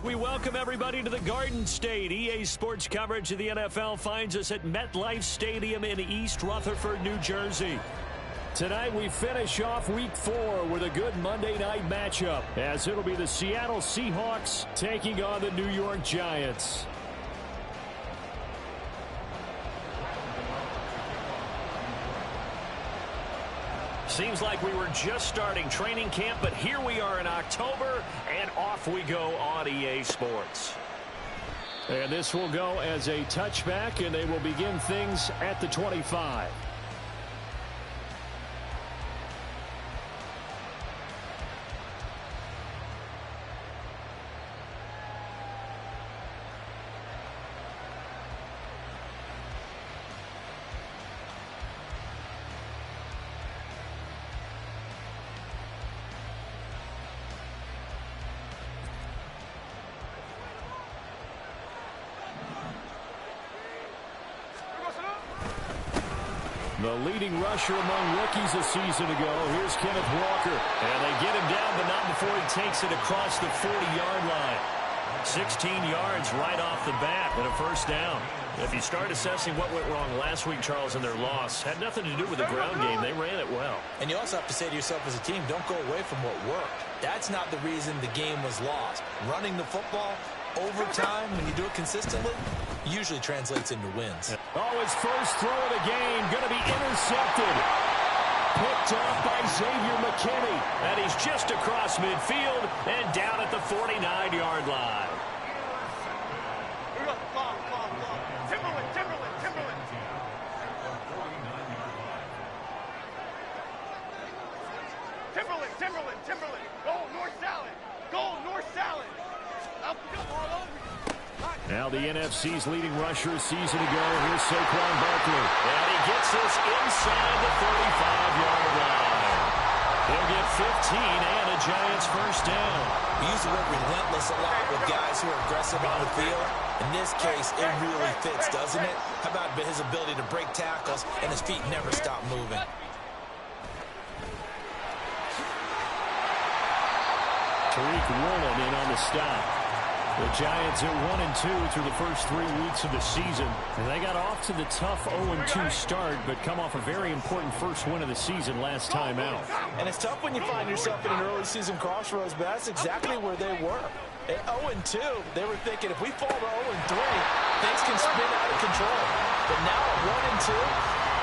We welcome everybody to the Garden State. EA Sports coverage of the NFL finds us at MetLife Stadium in East Rutherford, New Jersey. Tonight we finish off Week 4 with a good Monday night matchup, as it'll be the Seattle Seahawks taking on the New York Giants. Seems like we were just starting training camp, but here we are in October, and off we go on EA Sports. And this will go as a touchback, and they will begin things at the 25. The leading rusher among rookies a season ago. Here's Kenneth Walker. And they get him down, but not before he takes it across the 40-yard line. 16 yards right off the bat and a first down. If you start assessing what went wrong last week, Charles, in their loss, had nothing to do with the ground game. They ran it well. And you also have to say to yourself as a team, don't go away from what worked. That's not the reason the game was lost. Running the football over time, when you do it consistently, usually translates into wins. Oh, his first throw of the game going to be intercepted. Picked off by Xavier McKinney. And he's just across midfield and down at the 49-yard line. Timberland. Goal, north salad. Goal, north salad. All over. Now the NFC's leading rusher a season ago. Here's Saquon Barkley. And he gets this inside the 35-yard line. He'll get 15 and a Giants first down. We use the word relentless a lot with guys who are aggressive on the field. In this case, it really fits, doesn't it? How about his ability to break tackles and his feet never stop moving? Tariq Woolen in on the stop. The Giants are 1-2 through the first 3 weeks of the season. And they got off to the tough 0-2 start, but come off a very important first win of the season last time out. And it's tough when you find yourself in an early season crossroads, but that's exactly where they were. At 0-2, they were thinking if we fall to 0-3, things can spin out of control. But now at 1-2,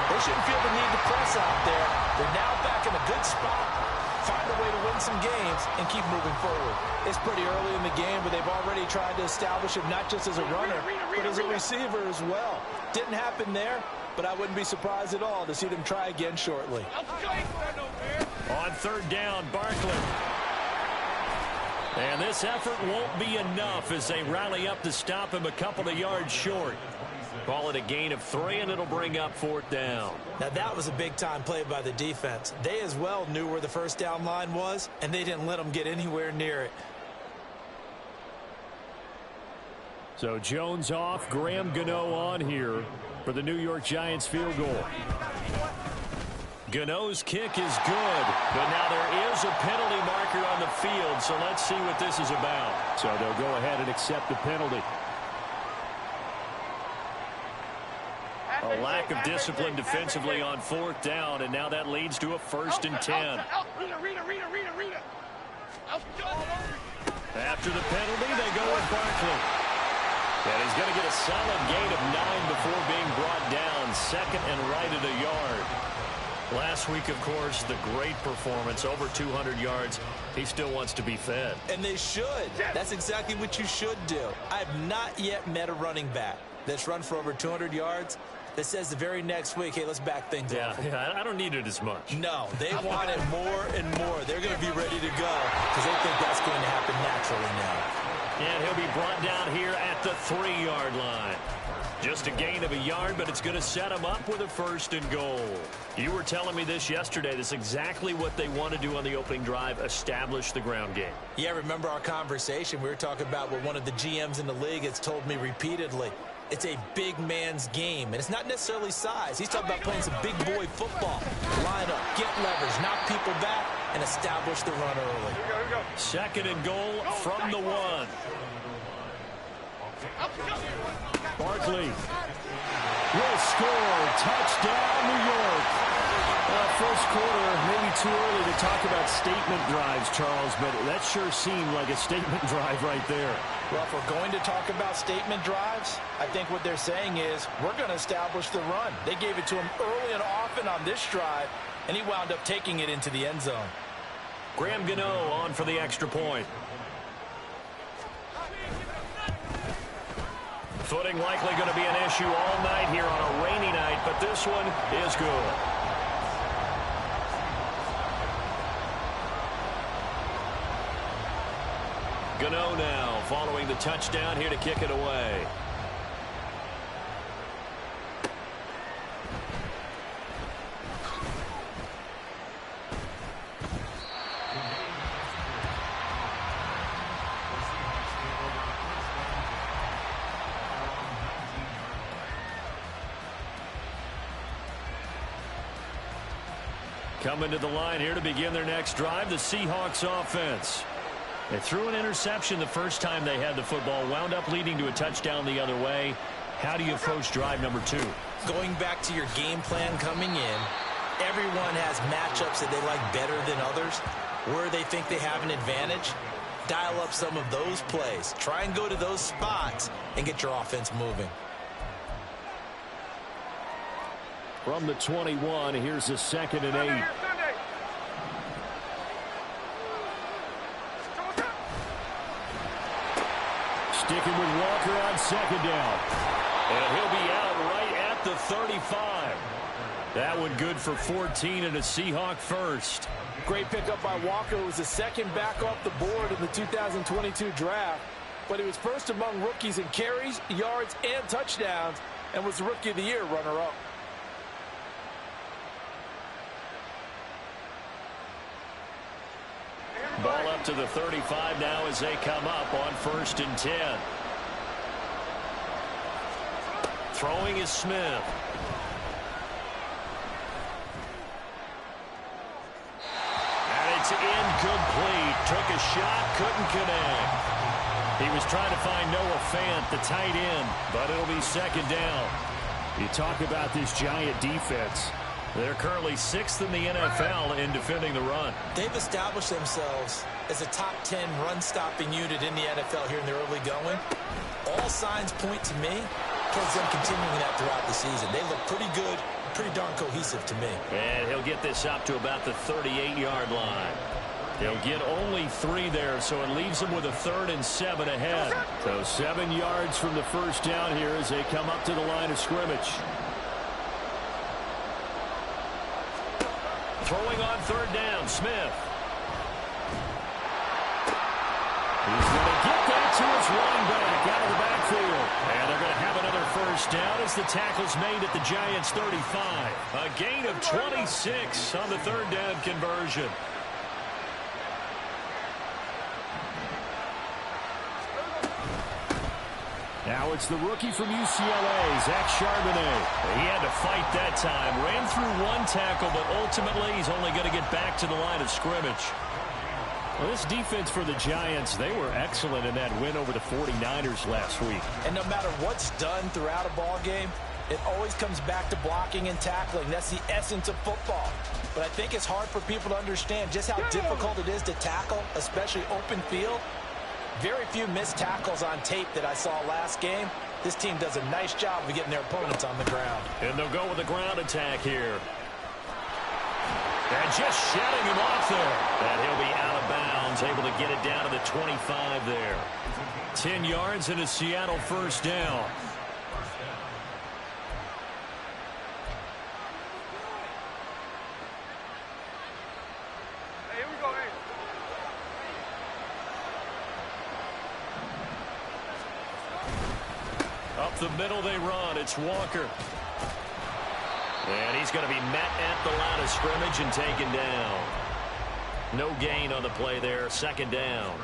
they shouldn't feel the need to press out there. They're now back in a good spot. Find a way to win some games and keep moving forward. It's pretty early in the game, but they've already tried to establish him not just as a runner, but as a receiver as well. Didn't happen there, but I wouldn't be surprised at all to see them try again shortly. On third down, Barkley. And this effort won't be enough as they rally up to stop him a couple of yards short. Call it a gain of 3, and it'll bring up fourth down. Now, that was a big-time play by the defense. They as well knew where the first down line was, and they didn't let them get anywhere near it. So Jones off, Graham Gano on here for the New York Giants field goal. Gano's kick is good, but now there is a penalty marker on the field, so let's see what this is about. So they'll go ahead and accept the penalty. A lack of discipline defensively on fourth down, and now that leads to a 1st and 10. After the penalty, they go with Barkley. And he's going to get a solid gain of 9 before being brought down. Second and right at a yard. Last week, of course, the great performance, over 200 yards. He still wants to be fed. And they should. That's exactly what you should do. I have not yet met a running back that's run for over 200 yards that says the very next week, hey, let's back things up. Yeah, I don't need it as much. No, they want it more and more. They're going to be ready to go because they think that's going to happen naturally now. And he'll be brought down here at the 3-yard line. Just a gain of a yard, but it's going to set him up with a 1st and goal. You were telling me this yesterday. This is exactly what they want to do on the opening drive, establish the ground game. Yeah, remember our conversation. We were talking about what one of the GMs in the league has told me repeatedly. It's a big man's game, and it's not necessarily size. He's talking about playing some big boy football. Line up, get leverage, knock people back, and establish the run early. Second and goal from the 1. Barkley will score. Touchdown, New York. First quarter, maybe too early to talk about statement drives, Charles, but that sure seemed like a statement drive right there. Well, if we're going to talk about statement drives, I think what they're saying is we're going to establish the run. They gave it to him early and often on this drive, and he wound up taking it into the end zone. Graham Gano on for the extra point. Footing likely going to be an issue all night here on a rainy night, but this one is good. Gano now following the touchdown here to kick it away. Coming to the line here to begin their next drive, the Seahawks offense. They threw an interception the first time they had the football, wound up leading to a touchdown the other way. How do you approach drive number 2? Going back to your game plan coming in, everyone has matchups that they like better than others. Where they think they have an advantage, dial up some of those plays. Try and go to those spots and get your offense moving. From the 21, here's a 2nd and 8. Sticking with Walker on 2nd down. And he'll be out right at the 35. That one good for 14 and a Seahawk first. Great pickup by Walker. It was the second back off the board in the 2022 draft. But he was first among rookies in carries, yards, and touchdowns, and was the Rookie of the Year runner-up. Ball up to the 35 now as they come up on 1st and 10. Throwing is Smith. And it's incomplete. Took a shot, couldn't connect. He was trying to find Noah Fant, the tight end, but it'll be 2nd down. You talk about this Giant defense. They're currently 6th in the NFL in defending the run. They've established themselves as a top 10 run-stopping unit in the NFL here in the early going. All signs point to me towards them continuing that throughout the season. They look pretty good, pretty darn cohesive to me. And he'll get this up to about the 38-yard line. He'll get only 3 there, so it leaves them with a 3rd and 7 ahead. So 7 yards from the first down here as they come up to the line of scrimmage. Throwing on 3rd down, Smith. He's going to get that to his running back out of the backfield. And they're going to have another first down as the tackle's made at the Giants' 35. A gain of 26 on the 3rd down conversion. Now it's the rookie from UCLA, Zach Charbonnet. He had to fight that time. Ran through 1 tackle, but ultimately he's only going to get back to the line of scrimmage. Well, this defense for the Giants, they were excellent in that win over the 49ers last week. And no matter what's done throughout a ball game, it always comes back to blocking and tackling. That's the essence of football. But I think it's hard for people to understand just how difficult it is to tackle, especially open field. Very few missed tackles on tape that I saw last game. This team does a nice job of getting their opponents on the ground. And they'll go with a ground attack here. And just shutting him off there. And he'll be out of bounds, able to get it down to the 25 there. 10 yards and a Seattle first down. Hey, here we go, hey. Up the middle they run. It's Walker. And he's going to be met at the line of scrimmage and taken down. No gain on the play there. 2nd down.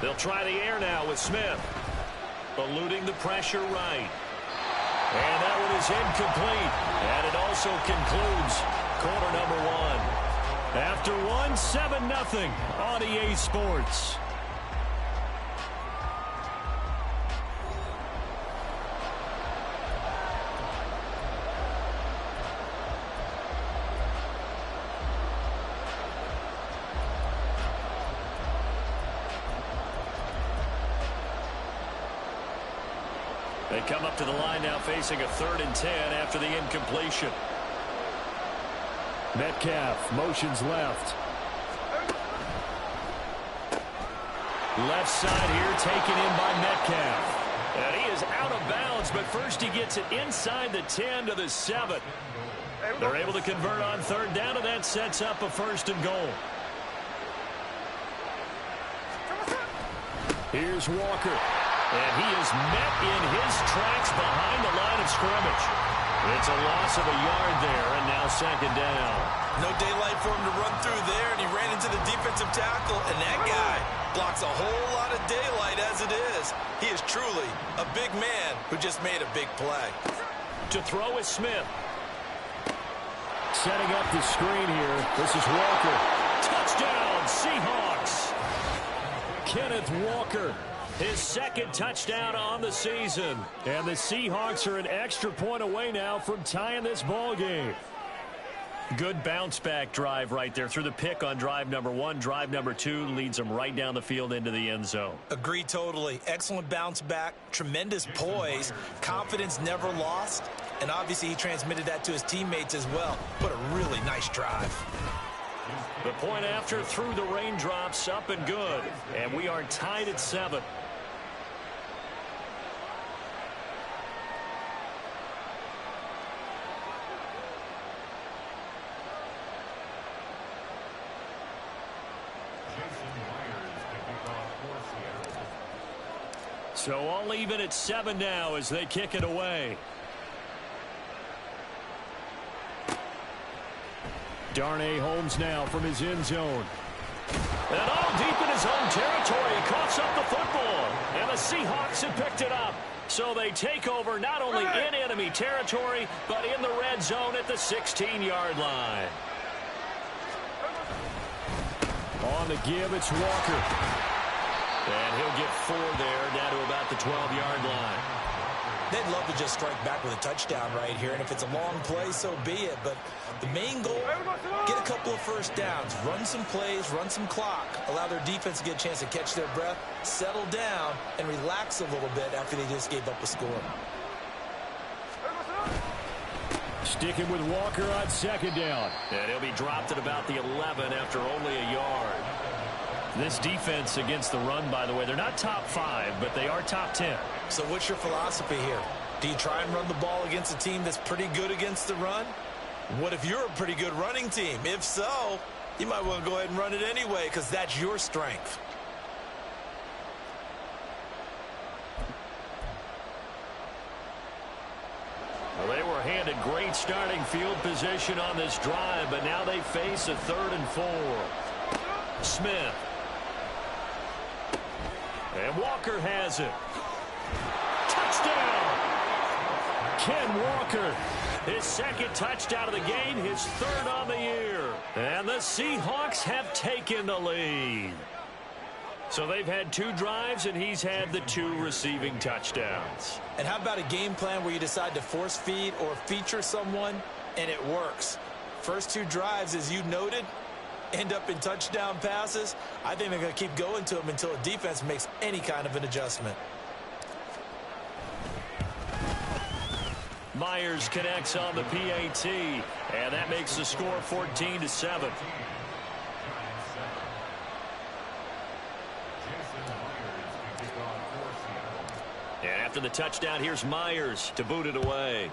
They'll try the air now with Smith. Eluding the pressure right. And that one is incomplete. And it also concludes quarter number 1. After one, 7-0 on EA Sports. They come up to the line now facing a 3rd and 10 after the incompletion. Metcalf motions left. Left side here taken in by Metcalf. And he is out of bounds, but first he gets it inside the 10 to the 7. They're able to convert on 3rd down, and that sets up a 1st and goal. Here's Walker. And he is met in his tracks behind the line of scrimmage. It's a loss of a yard there, and now 2nd down. No daylight for him to run through there, and he ran into the defensive tackle, and that guy blocks a whole lot of daylight as it is. He is truly a big man who just made a big play. To throw is Smith. Setting up the screen here. This is Walker. Touchdown, Seahawks. Kenneth Walker. His 2nd touchdown on the season. And the Seahawks are an extra point away now from tying this ball game. Good bounce-back drive right there through the pick on drive number 1. Drive number 2 leads them right down the field into the end zone. Agree totally. Excellent bounce back, tremendous poise, confidence never lost, and obviously he transmitted that to his teammates as well. What a really nice drive. The point after through the raindrops, up and good. And we are tied at 7. So all even at 7 now as they kick it away. Darnay Holmes now from his end zone. And all deep in his own territory. He coughs up the football. And the Seahawks have picked it up. So they take over not only in enemy territory, but in the red zone at the 16-yard line. On the give, it's Walker. And he'll get 4 there, down to about the 12-yard line. They'd love to just strike back with a touchdown right here, and if it's a long play, so be it. But the main goal, get a couple of 1st downs, run some plays, run some clock, allow their defense to get a chance to catch their breath, settle down, and relax a little bit after they just gave up a score. Sticking with Walker on 2nd down. And he'll be dropped at about the 11 after only a yard. This defense against the run, by the way, they're not top 5, but they are top 10. So what's your philosophy here? Do you try and run the ball against a team that's pretty good against the run? What if you're a pretty good running team? If so, you might want to go ahead and run it anyway because that's your strength. Well, they were handed great starting field position on this drive, but now they face a 3rd and 4. Smith. And Walker has it. Touchdown! Ken Walker, his 2nd touchdown of the game, his 3rd on the year. And the Seahawks have taken the lead. So they've had 2 drives, and he's had the 2 receiving touchdowns. And how about a game plan where you decide to force feed or feature someone, and it works? First 2 drives, as you noted, end up in touchdown passes. I think they're going to keep going to them until a defense makes any kind of an adjustment. Myers connects on the PAT, and that makes the score 14-7. And after the touchdown, here's Myers to boot it away.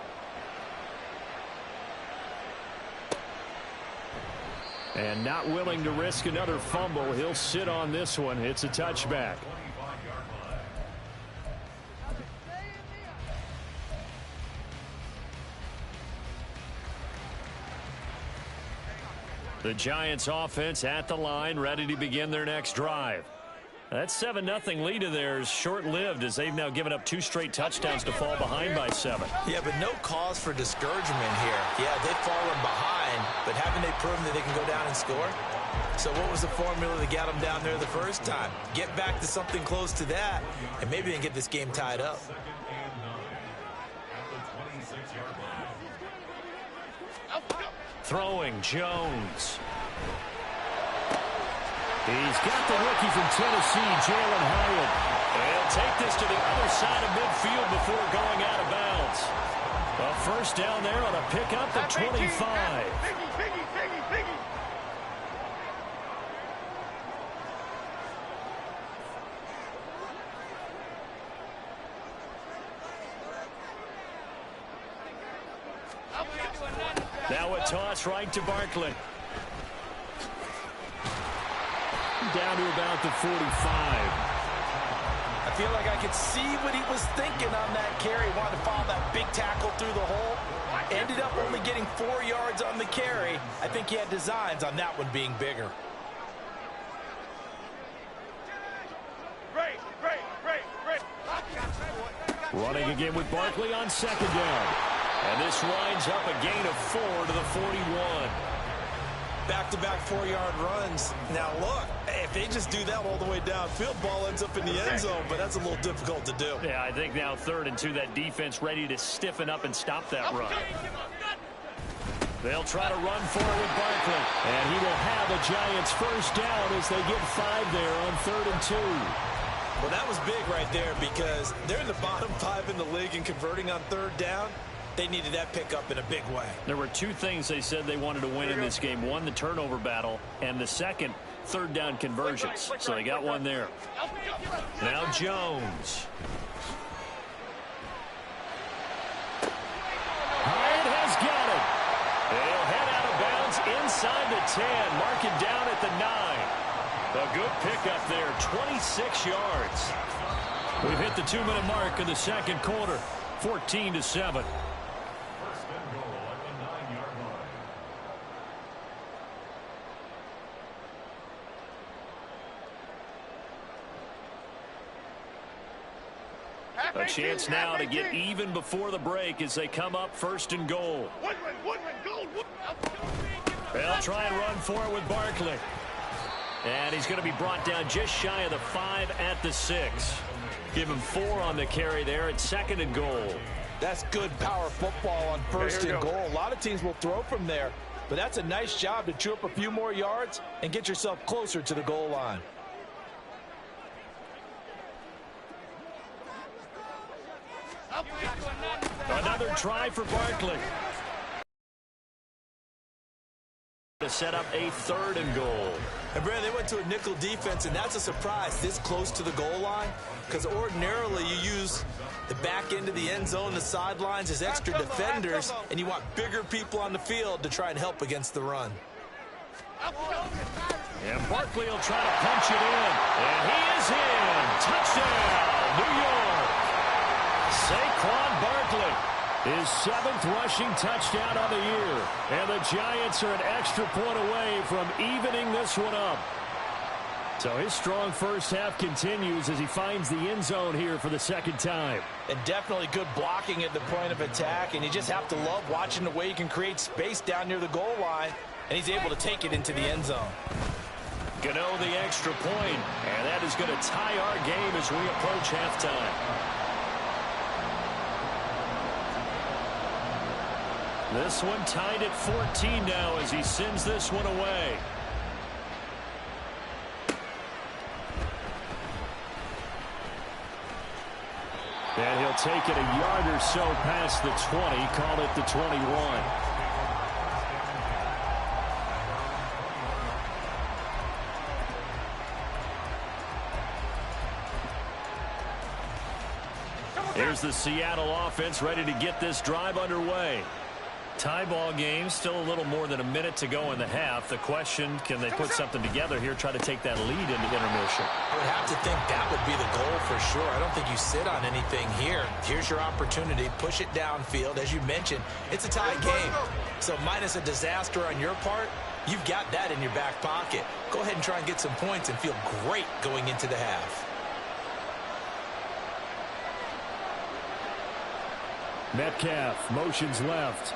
And not willing to risk another fumble. He'll sit on this one. It's a touchback. The Giants offense at the line, ready to begin their next drive. That 7-0 lead of theirs short-lived as they've now given up 2 straight touchdowns to fall behind by 7. Yeah, but no cause for discouragement here. Yeah, they've fallen behind, but haven't they proven that they can go down and score? So what was the formula that got them down there the first time? Get back to something close to that, and maybe they can get this game tied up. Throwing Jones. He's got the rookie from Tennessee, Jalen Hyatt. And he'll take this to the other side of midfield before going out of bounds. A first down there on a pickup at 25. Biggie. Now a toss right to Barkley. Down to about the 45. I feel like I could see what he was thinking on that carry. Wanted to follow that big tackle through the hole. Ended up only getting 4 yards on the carry. I think he had designs on that one being bigger. Great. Running again with Barkley on second down. And this winds up a gain of 4 to the 41. Back-to-back 4-yard runs. Now, look, if they just do that all the way downfield, ball ends up in the end zone, but that's a little difficult to do. Yeah, I think now 3rd and 2, that defense ready to stiffen up and stop that run. They'll try to run for it with Barkley. And he will have a Giants first down as they get 5 there on 3rd and 2. Well, that was big right there because they're in the bottom 5 in the league and converting on 3rd down. They needed that pickup in a big way. There were 2 things they said they wanted to win in this game. One, the turnover battle, and the second, 3rd down conversions. So they got one there. Now Jones. Hyatt has got it. They'll head out of bounds inside the 10. Mark it down at the 9. A good pickup there, 26 yards. We've hit the 2-minute mark in the second quarter, 14-7. A chance now to get even before the break as they come up 1st and goal. They'll try and run for it with Barkley. And he's going to be brought down just shy of the 5 at the 6. Give him 4 on the carry there at 2nd and goal. That's good power football on 1st and goal. A lot of teams will throw from there, but that's a nice job to chew up a few more yards and get yourself closer to the goal line. Another try for Barkley. To set up a 3rd and goal. And Brad, they went to a nickel defense, and that's a surprise this close to the goal line, because ordinarily you use the back end of the end zone, the sidelines as extra defenders, and you want bigger people on the field to try and help against the run. And Barkley will try to punch it in. And he is in. Touchdown, New York. Saquon Barkley, his 7th rushing touchdown on the year. And the Giants are an extra point away from evening this one up. So his strong first half continues as he finds the end zone here for the 2nd time. And definitely good blocking at the point of attack. And you just have to love watching the way he can create space down near the goal line. And he's able to take it into the end zone. Gano the extra point. And that is going to tie our game as we approach halftime. This one tied at 14 now as he sends this one away. And he'll take it a yard or so past the 20, call it the 21. Here's the Seattle offense ready to get this drive underway. Tie ball game, still a little more than a minute to go in the half. The question, can they put something together here, try to take that lead into intermission? I would have to think that would be the goal for sure. I don't think you sit on anything here. Here's your opportunity. Push it downfield. As you mentioned, it's a tie game. So minus a disaster on your part, You've got that in your back pocket. Go ahead and try and get some points and feel great going into the half. Metcalf motions left.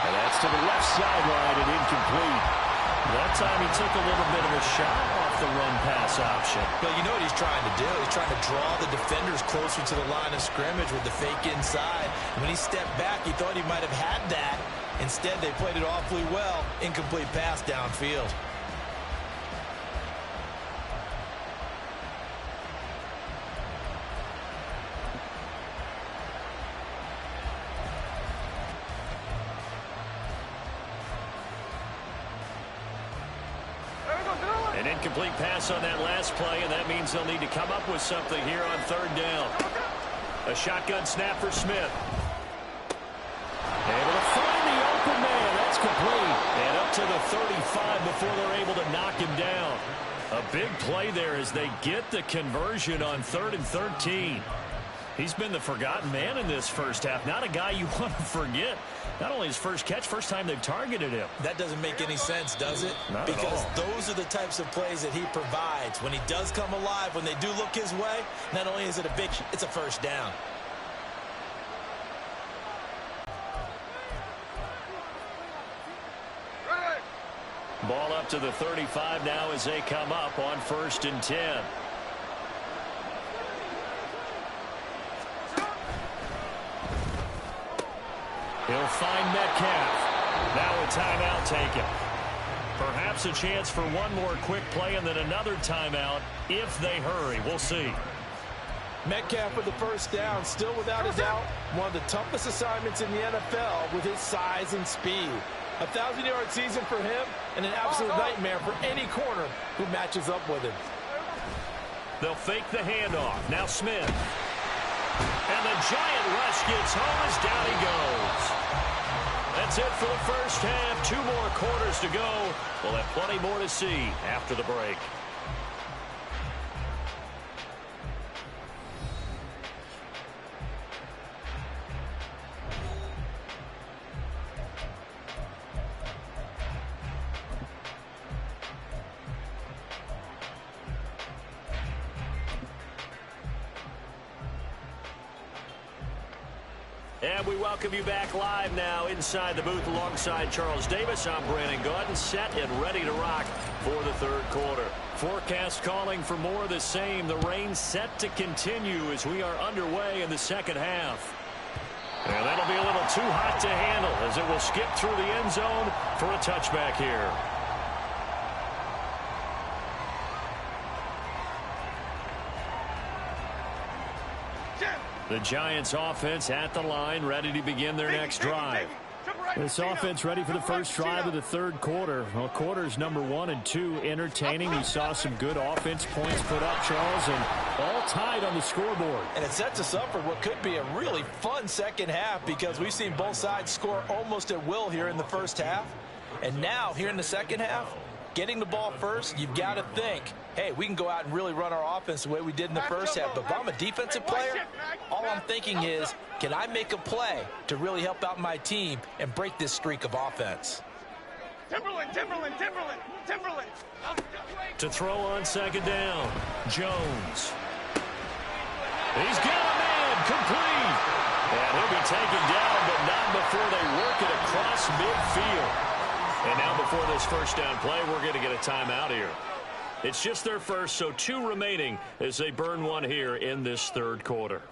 And that's to the left sideline and incomplete. That time he took a little bit of a shot off the run pass option. But you know what he's trying to do? He's trying to draw the defenders closer to the line of scrimmage with the fake inside. And when he stepped back, he thought he might have had that. Instead, they played it awfully well. Incomplete pass downfield. An incomplete pass on that last play, and that means they'll need to come up with something here on third down. A shotgun snap for Smith. Able to find the open man. That's complete. And up to the 35 before they're able to knock him down. A big play there as they get the conversion on 3rd and 13. He's been the forgotten man in this first half. Not a guy you want to forget. Not only his first catch, first time they've targeted him. That doesn't make any sense, does it? Not because at all. Those are the types of plays that he provides. When he does come alive, when they do look his way, not only is it a big, it's a first down. Ball up to the 35 now as they come up on 1st and 10. He'll find Metcalf. Now a timeout taken. Perhaps a chance for one more quick play and then another timeout if they hurry. We'll see. Metcalf with the first down, still without a doubt, one of the toughest assignments in the NFL with his size and speed. 1,000-yard season for him and an absolute nightmare for any corner who matches up with him. They'll fake the handoff. Now Smith. And the giant rush gets home as down he goes. That's it for the first half. 2 more quarters to go. We'll have plenty more to see after the break. And we welcome you back live now inside the booth alongside Charles Davis. I'm Brandon Gaudin, set and ready to rock for the 3rd quarter. Forecast calling for more of the same. The rain set to continue as we are underway in the 2nd half. And that'll be a little too hot to handle as it will skip through the end zone for a touchback here. The Giants offense at the line, ready to begin their next drive. This offense ready for the first drive of the 3rd quarter. Well, quarters number 1 and 2 entertaining. We saw some good offense points put up, Charles, and all tied on the scoreboard. And it sets us up for what could be a really fun second half because we've seen both sides score almost at will here in the first half. And now, here in the second half, getting the ball first, you've got to think, hey, we can go out and really run our offense the way we did in the first half. But if I'm a defensive player, all I'm thinking is, can I make a play to really help out my team and break this streak of offense? Timberland. To throw on 2nd down, Jones. He's got a man, complete. And he'll be taken down, but not before they work it across midfield. And now before this first down play, we're going to get a timeout here. It's just their first, so 2 remaining as they burn one here in this 3rd quarter.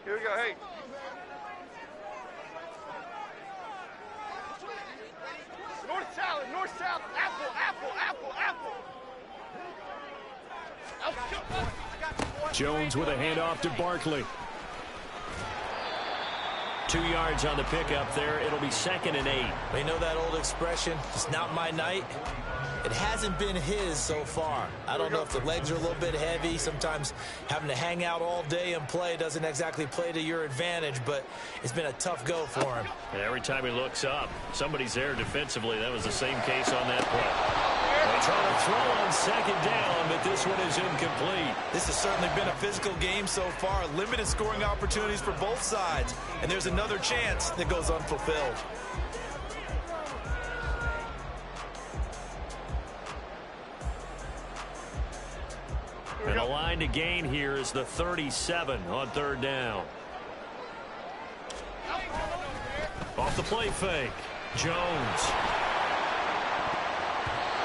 Here we go, hey. North, south, apple. Jones with a handoff to Barkley. 2 yards on the pickup there. It'll be 2nd and 8. We know that old expression, it's not my night. It hasn't been his so far. I don't know if the legs are a little bit heavy. Sometimes having to hang out all day and play doesn't exactly play to your advantage, but it's been a tough go for him. And every time he looks up, somebody's there defensively. That was the same case on that play. They Trying to throw on second down, but this one is incomplete. This has certainly been a physical game so far. Limited scoring opportunities for both sides. And there's another chance that goes unfulfilled. And the line to gain here is the 37 on third down. Off the play fake. Jones.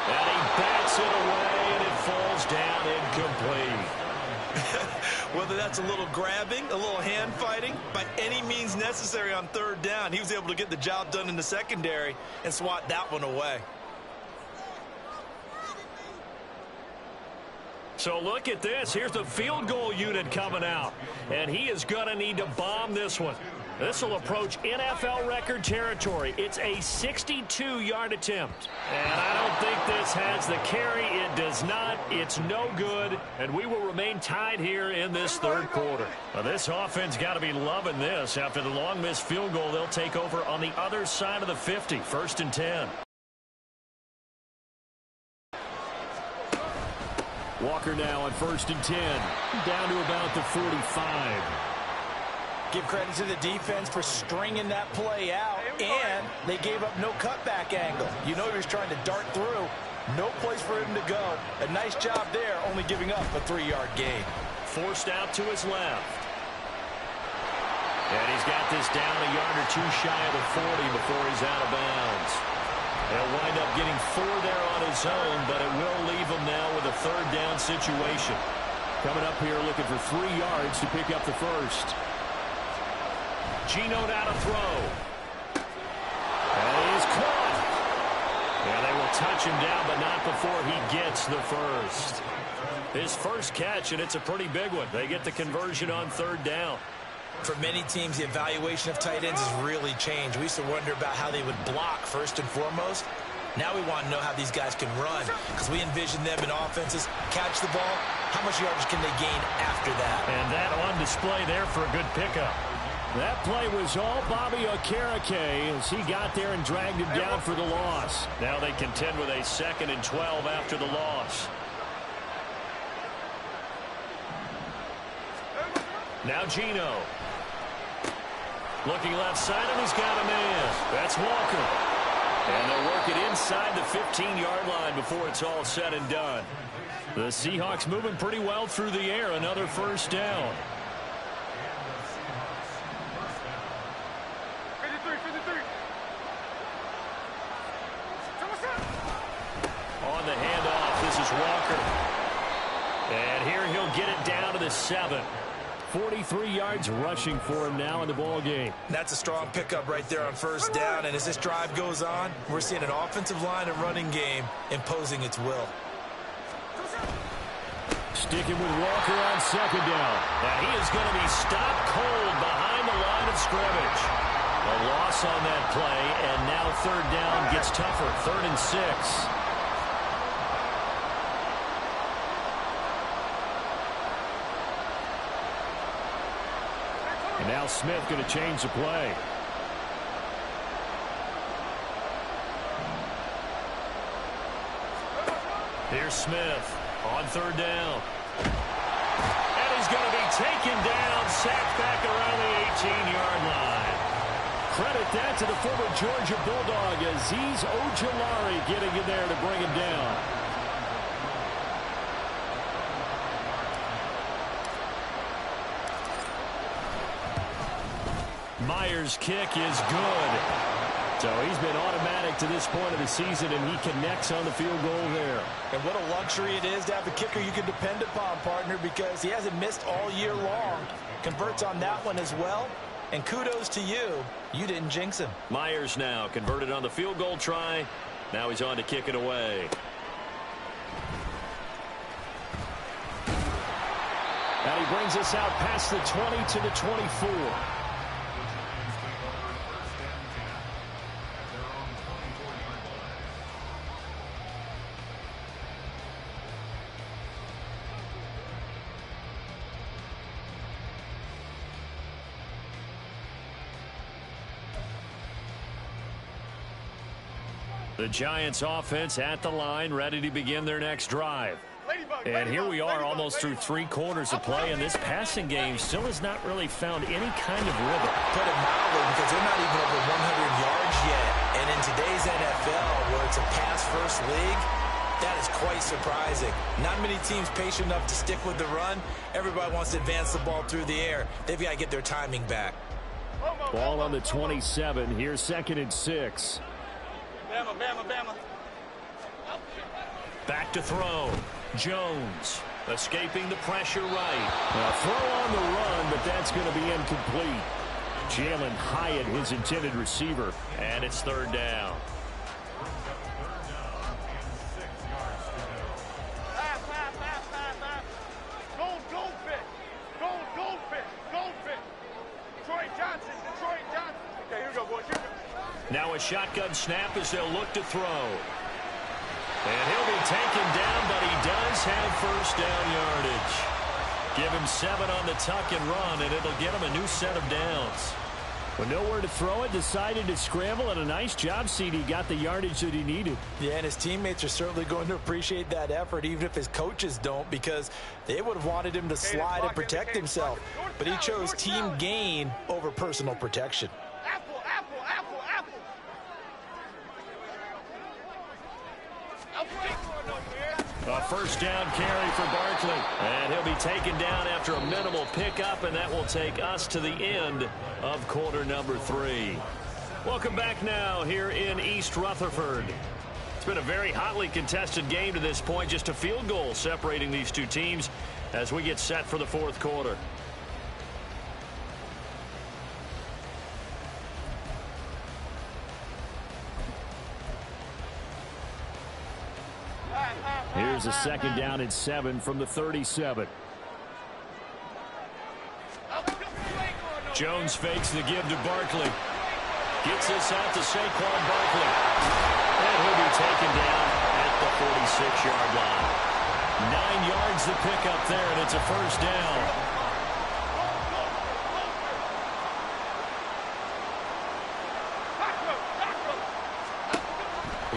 And he bats it away, and it falls down incomplete. Whether that's a little grabbing, a little hand fighting, by any means necessary on third down, he was able to get the job done in the secondary and swat that one away. So look at this. Here's the field goal unit coming out. And he is going to need to bomb this one. This will approach NFL record territory. It's a 62-yard attempt. And I don't think this has the carry. It does not. It's no good. And we will remain tied here in this third quarter. Well, this offense got to be loving this. After the long missed field goal, they'll take over on the other side of the 50. 1st and 10. Walker now on 1st and 10. Down to about the 45. Give credit to the defense for stringing that play out, and they gave up no cutback angle. You know he was trying to dart through. No place for him to go. A nice job there, only giving up a 3-yard gain. Forced out to his left. And he's got this down a yard or two shy of the 40 before he's out of bounds. He'll wind up getting 4 there on his own, but it will leave him now with a third down situation. Coming up here looking for 3 yards to pick up the first. Geno now to throw. And he's caught. Yeah, they will touch him down, but not before he gets the first. His first catch, and it's a pretty big one. They get the conversion on third down. For many teams, the evaluation of tight ends has really changed. We used to wonder about how they would block first and foremost. Now we want to know how these guys can run, because we envision them in offenses catch the ball. How much yardage can they gain after that? And that on display there for a good pickup. That play was all Bobby Okereke as he got there and dragged him down for the loss. Now they contend with a 2nd and 12 after the loss. Now Geno. Looking left side, and he's got a man. That's Walker. And they'll work it inside the 15-yard line before it's all said and done. The Seahawks moving pretty well through the air. Another first down. 53. On the handoff, this is Walker. And here he'll get it down to the 7. 43 yards rushing for him now in the ball game. That's a strong pickup right there on first down. And as this drive goes on, we're seeing an offensive line and running game imposing its will. Sticking with Walker on second down. And he is going to be stopped cold behind the line of scrimmage. A loss on that play, and now third down gets tougher. 3rd and 6. And now Smith going to change the play. Here's Smith on third down. And he's going to be taken down, sacked back around the 18-yard line. Credit that to the former Georgia Bulldog, Azeez Ojulari getting in there to bring him down. Myers' kick is good. So he's been automatic to this point of the season, and he connects on the field goal there. And what a luxury it is to have a kicker you can depend upon, partner, because he hasn't missed all year long. Converts on that one as well. And kudos to you. You didn't jinx him. Myers now converted on the field goal try. Now he's on to kick it away. And he brings us out past the 20 to the 24. The Giants offense at the line, ready to begin their next drive. And here we are almost through 3 quarters of play, and this passing game still has not really found any kind of rhythm. Put it mildly, because they're not even over 100 yards yet. And in today's NFL, where it's a pass-first league, that is quite surprising. Not many teams patient enough to stick with the run. Everybody wants to advance the ball through the air. They've got to get their timing back. Ball on the 27. Here's 2nd and 6. Bama. Back to throw. Jones escaping the pressure right. A throw on the run, but that's going to be incomplete. Jalen Hyatt, his intended receiver, and it's 3rd down. Detroit Johnson. Okay, here we go, boys. Now a shotgun snap as they'll look to throw. And he'll be taken down, but he does have 1st down yardage. Give him 7 on the tuck and run, and it'll get him a new set of downs. With nowhere to throw it, decided to scramble, and a nice job, CD. Got the yardage that he needed. Yeah, and his teammates are certainly going to appreciate that effort, even if his coaches don't, because they would have wanted him to slide and protect himself. But he chose team gain over personal protection. Apple. A 1st down carry for Barkley. And he'll be taken down after a minimal pickup, and that will take us to the end of quarter number 3. Welcome back now here in East Rutherford. It's been a very hotly contested game to this point. Just a field goal separating these two teams as we get set for the 4th quarter. Here's a 2nd down and 7 from the 37. Jones fakes the give to Barkley. Gets this out to Saquon Barkley. And he'll be taken down at the 46-yard line. 9 yards to pick up there, and it's a 1st down.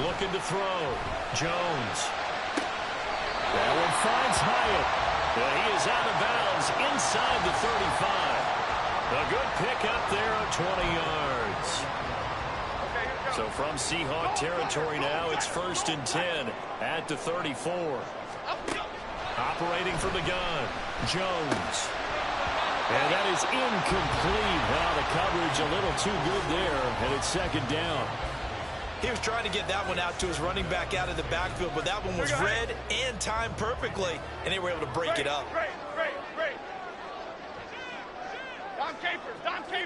Looking to throw. Jones. That one finds Hyatt. He is out of bounds inside the 35. A good pickup there of 20 yards. So from Seahawk territory now, it's 1st and 10 at the 34. Operating from the gun, Jones. And that is incomplete. Now the coverage a little too good there, and it's 2nd down. He was trying to get that one out to his running back out of the backfield, but that one was read and timed perfectly, and they were able to break it up. Great. Dom Capers.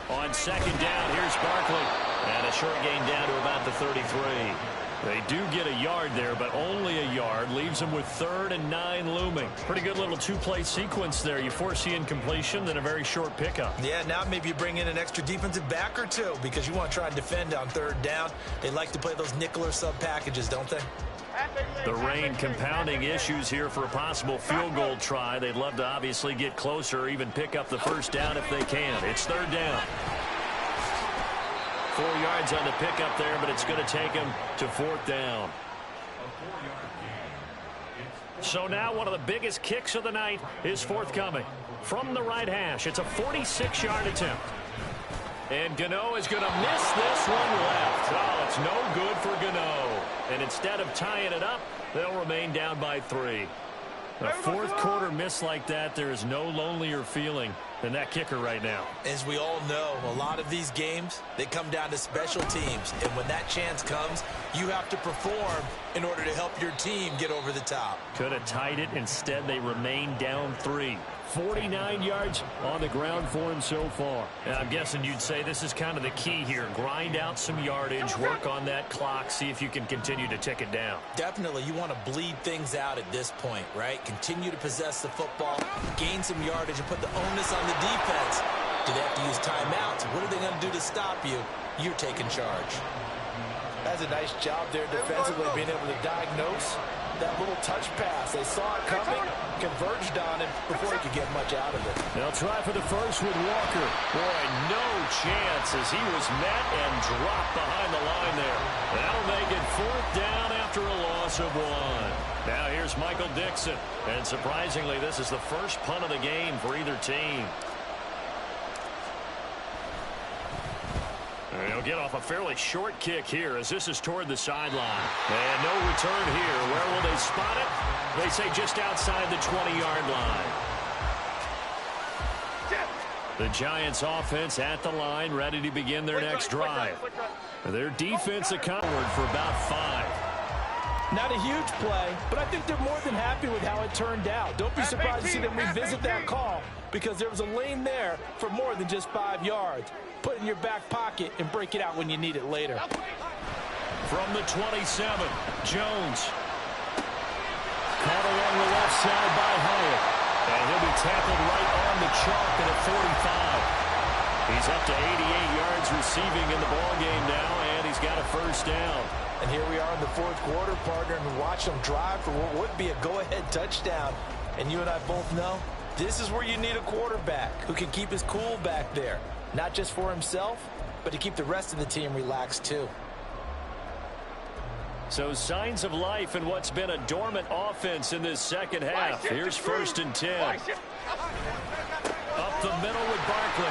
On 2nd down, here's Barkley. And a short gain down to about the 33. They do get a yard there, but only a yard. Leaves them with 3rd and 9 looming. Pretty good little 2-play sequence there. You force the incompletion, then a very short pickup. Yeah, now maybe you bring in an extra defensive back or 2 because you want to try and defend on 3rd down. They like to play those nickel or sub packages, don't they? The rain compounding issues here for a possible field goal try. They'd love to obviously get closer or even pick up the 1st down if they can. It's 3rd down. 4 yards on the pickup there, but it's going to take him to 4th down. So now one of the biggest kicks of the night is forthcoming. From the right hash, it's a 46-yard attempt. And Gano is going to miss this one left. Oh, it's no good for Gano. And instead of tying it up, they'll remain down by 3. A 4th quarter miss like that, there is no lonelier feeling than that kicker right now. As we all know, a lot of these games, they come down to special teams. And when that chance comes, you have to perform in order to help your team get over the top. Could have tied it. Instead, they remain down 3. 49 yards on the ground for him so far. And I'm guessing you'd say this is kind of the key here. Grind out some yardage, work on that clock, see if you can continue to tick it down. Definitely. You want to bleed things out at this point, right? Continue to possess the football, gain some yardage, and put the onus on the defense. Do they have to use timeouts? What are they going to do to stop you? You're taking charge. That's a nice job there defensively, being able to diagnose that little touch pass. They saw it coming, converged on it before he could get much out of it. They'll try for the first with Walker. Boy, no chance as he was met and dropped behind the line there. That'll make it 4th down after a loss of 1. Now here's Michael Dixon. And surprisingly, this is the first punt of the game for either team. He'll get off a fairly short kick here as this is toward the sideline. And no return here. Where will they spot it? They say just outside the 20-yard line. The Giants offense at the line, ready to begin their next drive. Their defense accounted for about 5. Not a huge play, but I think they're more than happy with how it turned out. Don't be surprised to see them revisit that call because there was a lane there for more than just 5 yards. Put it in your back pocket and break it out when you need it later. From the 27, Jones. Caught along the left side by Hyatt. And he'll be tackled right on the chalk at 45. He's up to 88 yards receiving in the ballgame now, and he's got a first down. And here we are in the 4th quarter, partner, and watch them drive for what would be a go-ahead touchdown. And you and I both know this is where you need a quarterback who can keep his cool back there. Not just for himself, but to keep the rest of the team relaxed too. So signs of life in what's been a dormant offense in this second half. Here's 1st and 10. Up the middle with Barkley.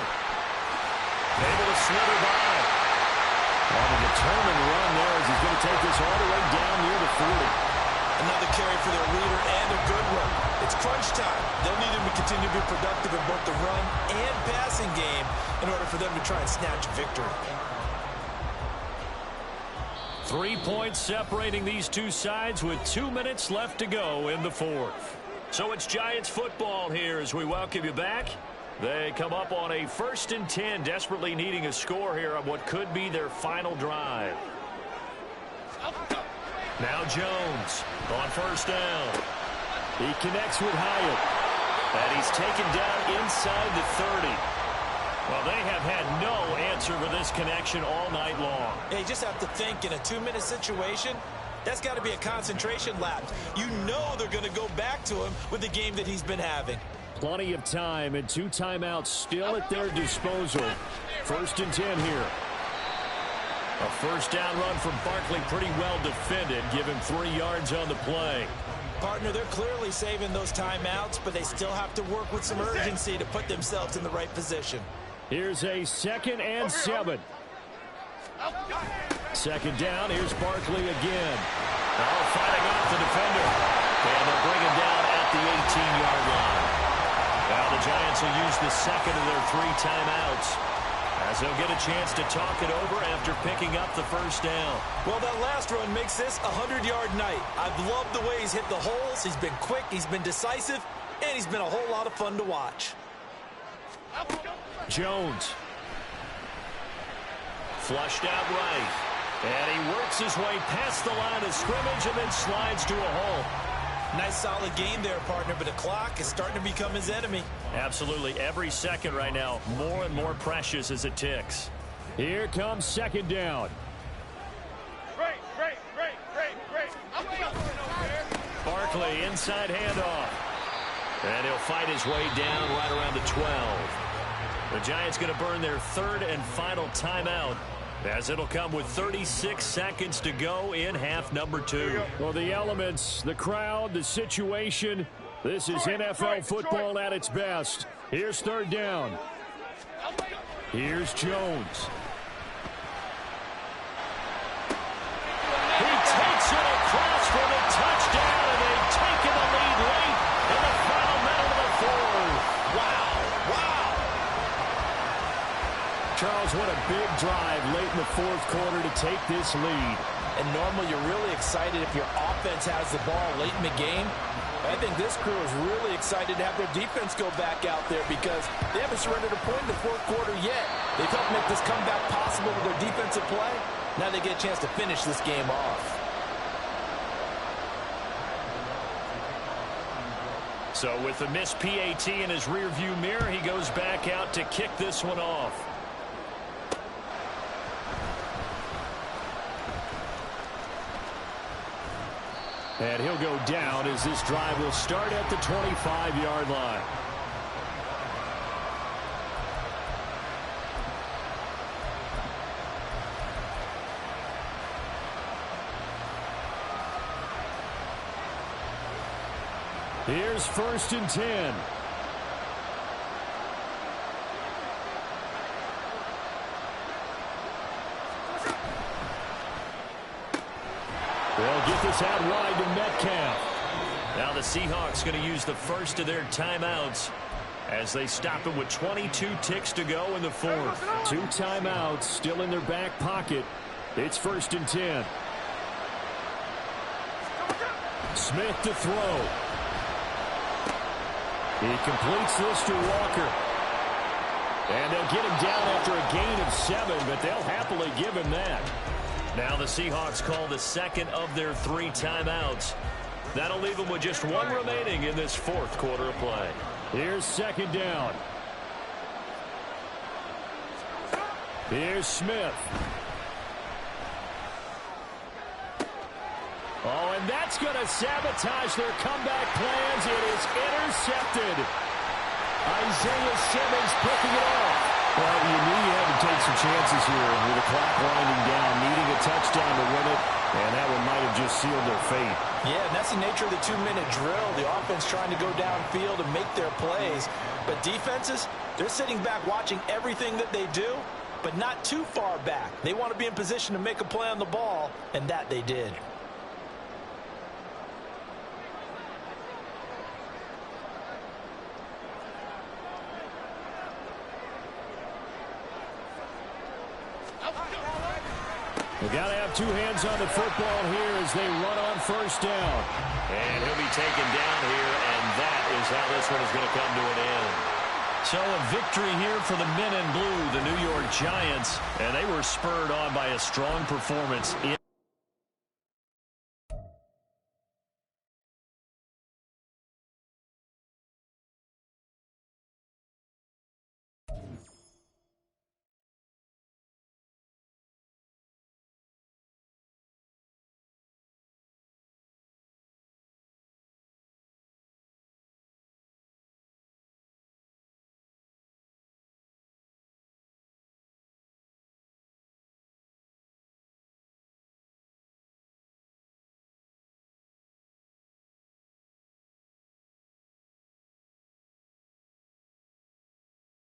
Able to slither by. On a determined run there as he's going to take this all the way down near the 40. Another carry for their leader and a good one. It's crunch time. They'll need him to continue to be productive in both the run and passing game in order for them to try and snatch victory. 3 points separating these two sides with 2 minutes left to go in the 4th. So it's Giants football here as we welcome you back. They come up on a 1st and 10, desperately needing a score here on what could be their final drive. Now Jones on 1st down. He connects with Hyatt. And he's taken down inside the 30. Well, they have had no answer for this connection all night long. Yeah, you just have to think in a 2-minute situation, that's got to be a concentration lapse. You know they're going to go back to him with the game that he's been having. Plenty of time and 2 timeouts still at their disposal. 1st and 10 here. A first down run from Barkley, pretty well defended. Give him 3 yards on the play. Partner, they're clearly saving those timeouts, but they still have to work with some urgency to put themselves in the right position. Here's a 2nd and 7. 2nd down, here's Barkley again. Now fighting off the defender. And they'll bring him down at the 18-yard line. Now the Giants will use the 2nd of their 3 timeouts, as they'll get a chance to talk it over after picking up the first down. Well, that last run makes this a 100-yard night. I've loved the way he's hit the holes. He's been quick, he's been decisive, and he's been a whole lot of fun to watch. Jones. Flushed out right. And he works his way past the line of scrimmage and then slides to a hole. Nice solid game there, partner, but the clock is starting to become his enemy. Absolutely. Every second right now, more and more precious as it ticks. Here comes 2nd down. Great. Barkley, inside handoff. And he'll fight his way down right around the 12. The Giants going to burn their 3rd and final timeout, as it'll come with 36 seconds to go in half number 2. Well, the elements, the crowd, the situation, this is NFL football at its best. Here's 3rd down. Here's Jones. He takes it across for the touchdown, and they've taken the lead late in the final minute of the 4th. Wow. Charles, what a big drive late in the 4th quarter to take this lead. And normally you're really excited if your offense has the ball late in the game. I think this crew is really excited to have their defense go back out there because they haven't surrendered a point in the 4th quarter yet. They've helped make this comeback possible with their defensive play. Now they get a chance to finish this game off. So with the missed PAT in his rearview mirror, he goes back out to kick this one off. And he'll go down as this drive will start at the 25-yard line. Here's 1st and 10. They'll get this out wide to Metcalf. Now the Seahawks going to use the first of their timeouts as they stop it with 22 ticks to go in the 4th. 2 timeouts still in their back pocket. It's 1st and 10. Smith to throw. He completes this to Walker. And they'll get him down after a gain of 7, but they'll happily give him that. Now the Seahawks call the second of their 3 timeouts. That'll leave them with just 1 remaining in this 4th quarter of play. Here's 2nd down. Here's Smith. Oh, and that's going to sabotage their comeback plans. It is intercepted. Isaiah Simmons picking it off. Well, you knew you had to take some chances here with the clock winding down, needing a touchdown to win it, and that one might have just sealed their fate. Yeah, and that's the nature of the 2-minute drill. The offense trying to go downfield and make their plays. But defenses, they're sitting back watching everything that they do, but not too far back. They want to be in position to make a play on the ball, and that they did. They've got to have 2 hands on the football here as they run on 1st down. And he'll be taken down here, and that is how this one is going to come to an end. So a victory here for the men in blue, the New York Giants, and they were spurred on by a strong performance in